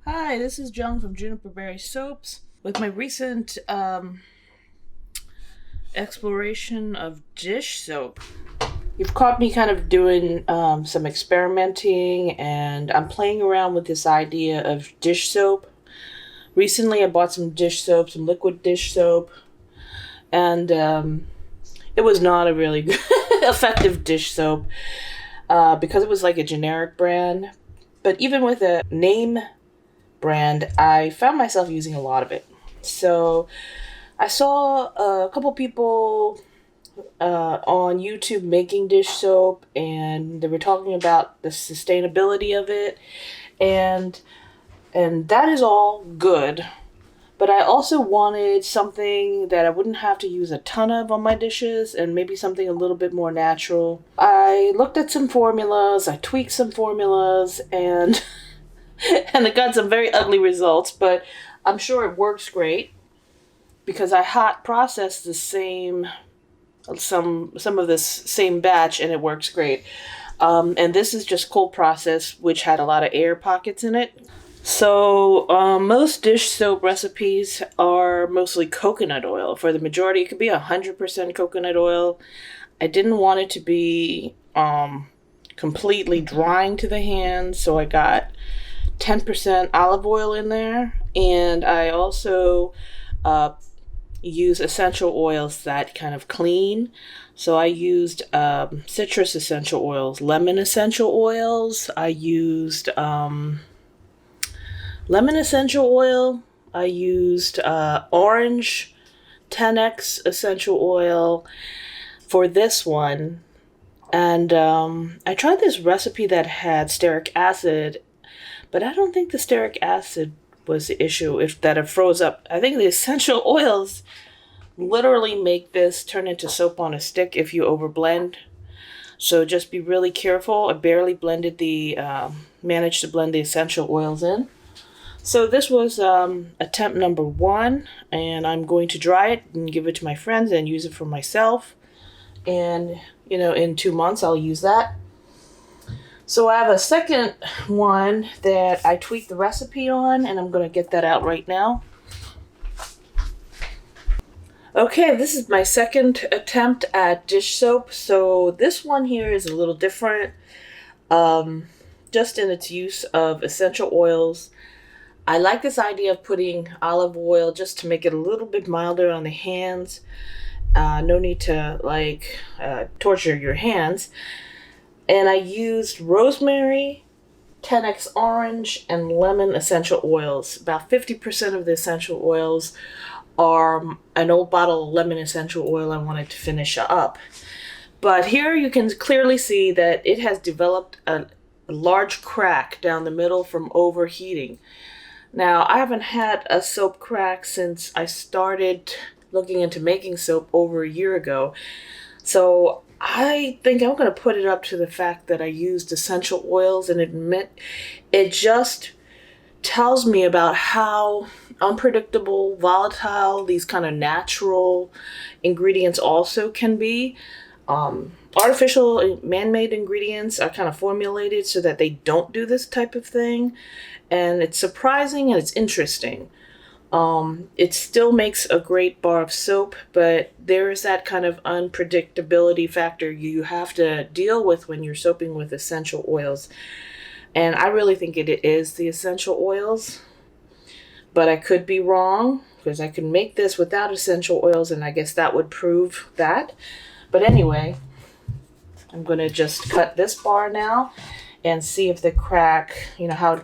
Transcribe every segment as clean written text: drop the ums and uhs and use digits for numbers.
Hi, this is Jung from Juniper Berry Soaps. With my recent exploration of dish soap, you've caught me kind of doing some experimenting, and I'm playing around with this idea of dish soap. Recently, I bought some dish soap, some liquid dish soap, and it was not a really good, effective dish soap because it was like a generic brand. But even with a name brand, I found myself using a lot of it. So I saw a couple people on YouTube making dish soap, and they were talking about the sustainability of it, and that is all good. But I also wanted something that I wouldn't have to use a ton of on my dishes, and maybe something a little bit more natural. I looked at some formulas, I tweaked some formulas, and and it got some very ugly results, but I'm sure it works great because I hot processed the same some of this same batch, and it works great. And this is just cold process, which had a lot of air pockets in it. So most dish soap recipes are mostly coconut oil. For the majority, it could be 100% coconut oil. I didn't want it to be completely drying to the hands, so I got 10% olive oil in there, and I also use essential oils that kind of clean. So I used citrus essential oils, lemon essential oils. I used lemon essential oil. I used orange 10x essential oil for this one. And I tried this recipe that had stearic acid, but I don't think the stearic acid was the issue, if that it froze up. I think the essential oils literally make this turn into soap on a stick if you overblend. So just be really careful. I barely managed to blend the essential oils in. So this was attempt number one, and I'm going to dry it and give it to my friends and use it for myself. And, in 2 months I'll use that. So I have a second one that I tweaked the recipe on, and I'm going to get that out right now. Okay, this is my second attempt at dish soap. So this one here is a little different, just in its use of essential oils. I like this idea of putting olive oil just to make it a little bit milder on the hands. No need to torture your hands. And I used rosemary, 10x orange, and lemon essential oils. About 50% of the essential oils are an old bottle of lemon essential oil I wanted to finish up. But here you can clearly see that it has developed a large crack down the middle from overheating. Now, I haven't had a soap crack since I started looking into making soap over a year ago. So I think I'm going to put it up to the fact that I used essential oils, and it just tells me about how unpredictable, volatile these kind of natural ingredients also can be. Artificial man-made ingredients are kind of formulated so that they don't do this type of thing, and it's surprising and it's interesting. It still makes a great bar of soap, but there is that kind of unpredictability factor you have to deal with when you're soaping with essential oils. And I really think it is the essential oils, but I could be wrong because I could make this without essential oils, and I guess that would prove that. But anyway, I'm going to just cut this bar now and see if the crack, how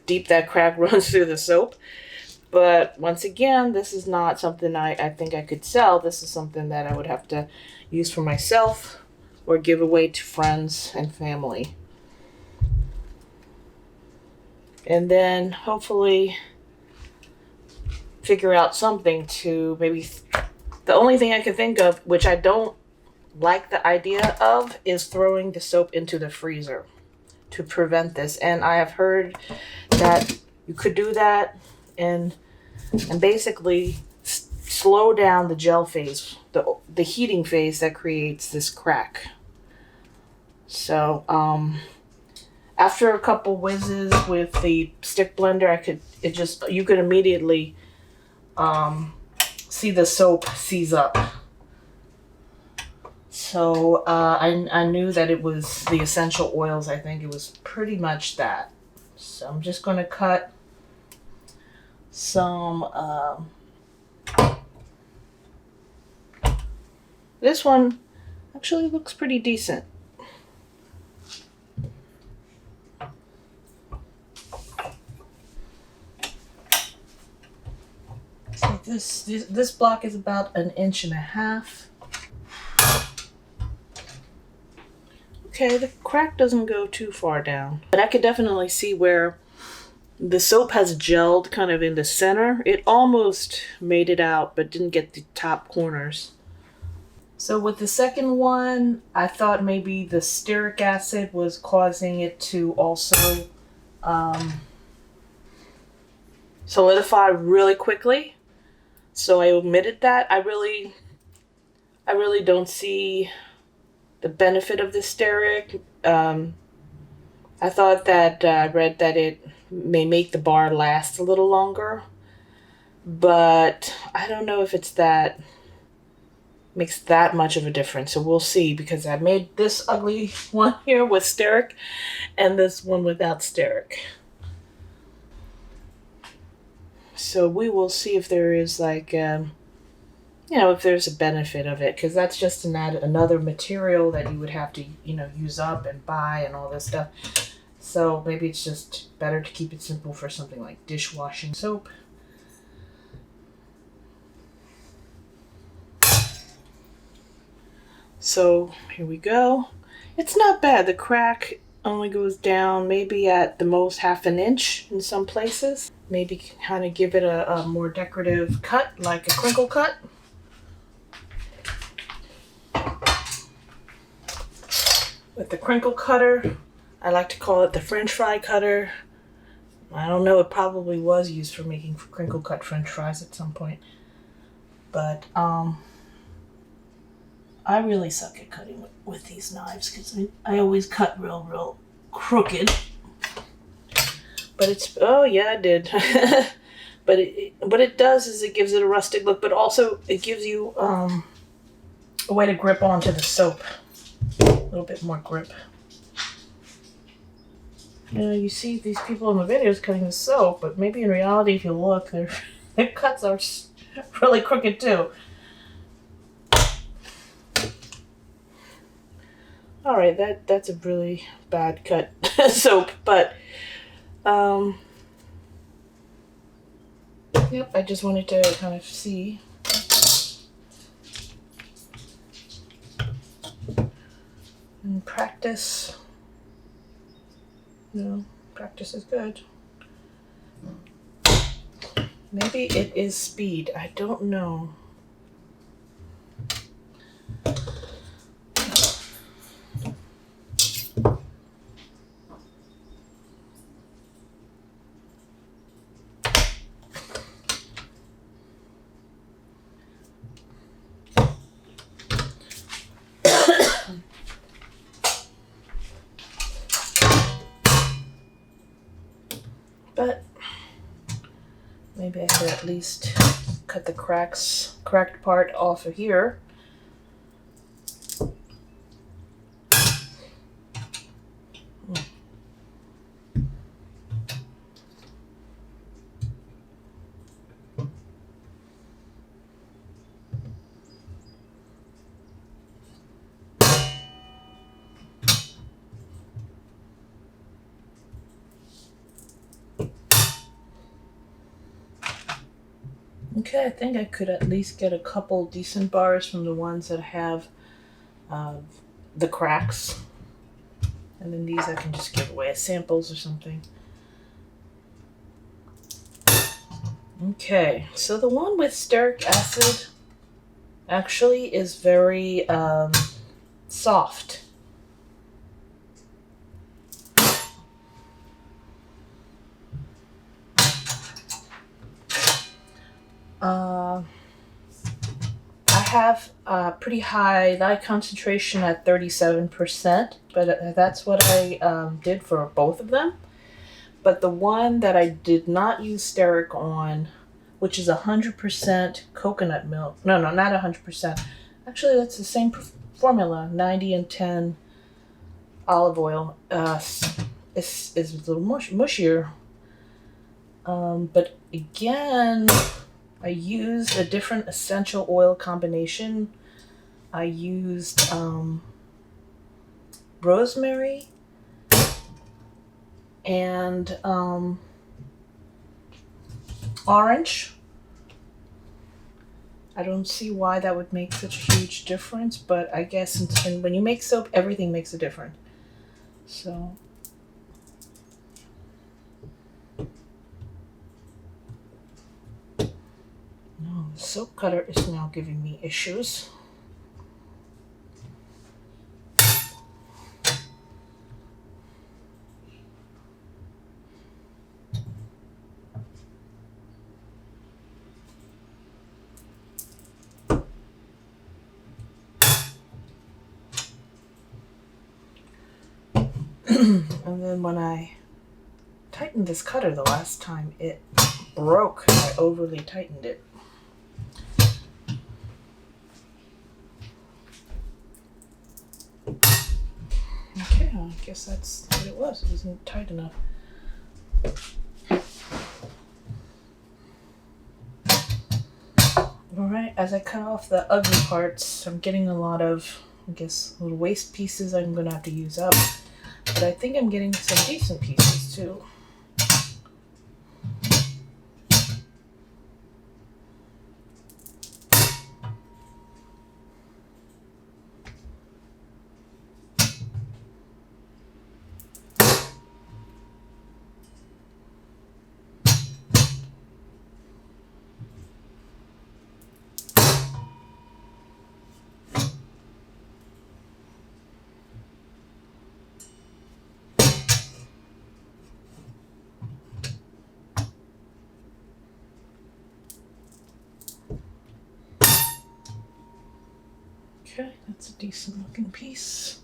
deep that crack runs through the soap. But once again, this is not something I think I could sell. This is something that I would have to use for myself or give away to friends and family. And then hopefully figure out something to maybe... The only thing I can think of, which I don't like the idea of, is throwing the soap into the freezer to prevent this. And I have heard that you could do that and basically slow down the gel phase, the heating phase that creates this crack. So after a couple whizzes with the stick blender, you could immediately see the soap seize up. So I knew that it was the essential oils. I think it was pretty much that. So I'm just going to cut some. This one actually looks pretty decent. So this block is about 1.5 inches. Okay, the crack doesn't go too far down, but I could definitely see where the soap has gelled kind of in the center. It almost made it out, but didn't get the top corners. So with the second one, I thought maybe the stearic acid was causing it to also solidify really quickly. So I omitted that. I really don't see the benefit of the stearic. I thought that I read that it may make the bar last a little longer, but I don't know if makes that much of a difference. So we'll see, because I made this ugly one here with stearic and this one without stearic. So we will see if there is if there's a benefit of it, because that's just another material that you would have to, use up and buy and all this stuff. So maybe it's just better to keep it simple for something like dishwashing soap. So here we go. It's not bad. The crack only goes down maybe at the most 1/2 inch in some places. Maybe kind of give it a more decorative cut, like a crinkle cut. With the crinkle cutter, I like to call it the French fry cutter. I don't know, it probably was used for making crinkle cut French fries at some point. But I really suck at cutting with these knives, because I always cut real crooked. But oh yeah, I did. But what it does is it gives it a rustic look, but also it gives you a way to grip onto the soap. A little bit more grip. You see these people in the videos cutting the soap, but maybe in reality, if you look, their cuts are really crooked too. All right, that's a really bad cut soap, but yep, I just wanted to kind of see. And practice. Practice is good. Maybe it is speed. I don't know. But maybe I could at least cut the cracked part off of here. Okay, I think I could at least get a couple decent bars from the ones that have the cracks. And then these I can just give away as samples or something. Okay, so the one with stearic acid actually is very soft. I have a pretty high dye concentration at 37%, but that's what I did for both of them. But the one that I did not use Steric on, which is 100% coconut milk. No, not 100%. Actually, that's the same formula, 90 and 10 olive oil. Is a little mushier. But again, I used a different essential oil combination. I used rosemary and orange. I don't see why that would make such a huge difference, but I guess when you make soap, everything makes a difference. So no, the soap cutter is now giving me issues. And then when I tightened this cutter the last time, it broke. I overly tightened it. Okay, I guess that's what it was. It wasn't tight enough. Alright, as I cut off the ugly parts, I'm getting a lot of, I guess, little waste pieces I'm going to have to use up. But I think I'm getting some decent pieces too. Okay, that's a decent looking piece.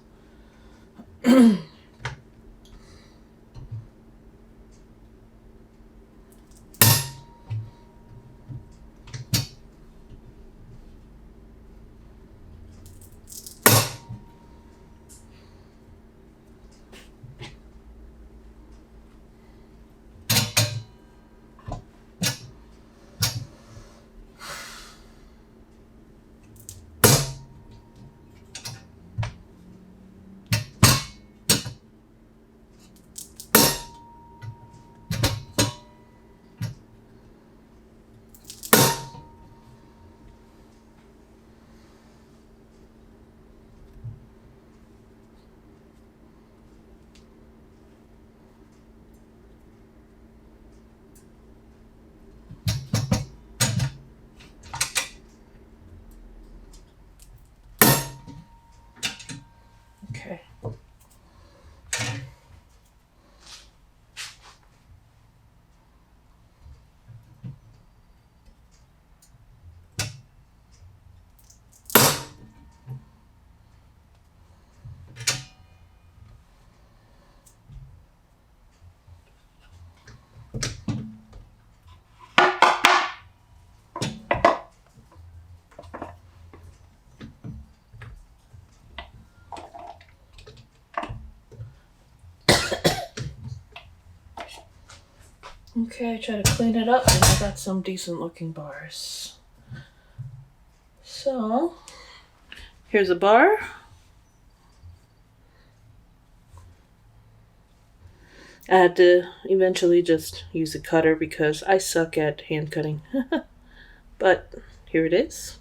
Okay. Okay, I try to clean it up and I got some decent looking bars. So, here's a bar. I had to eventually just use a cutter because I suck at hand cutting. But here it is.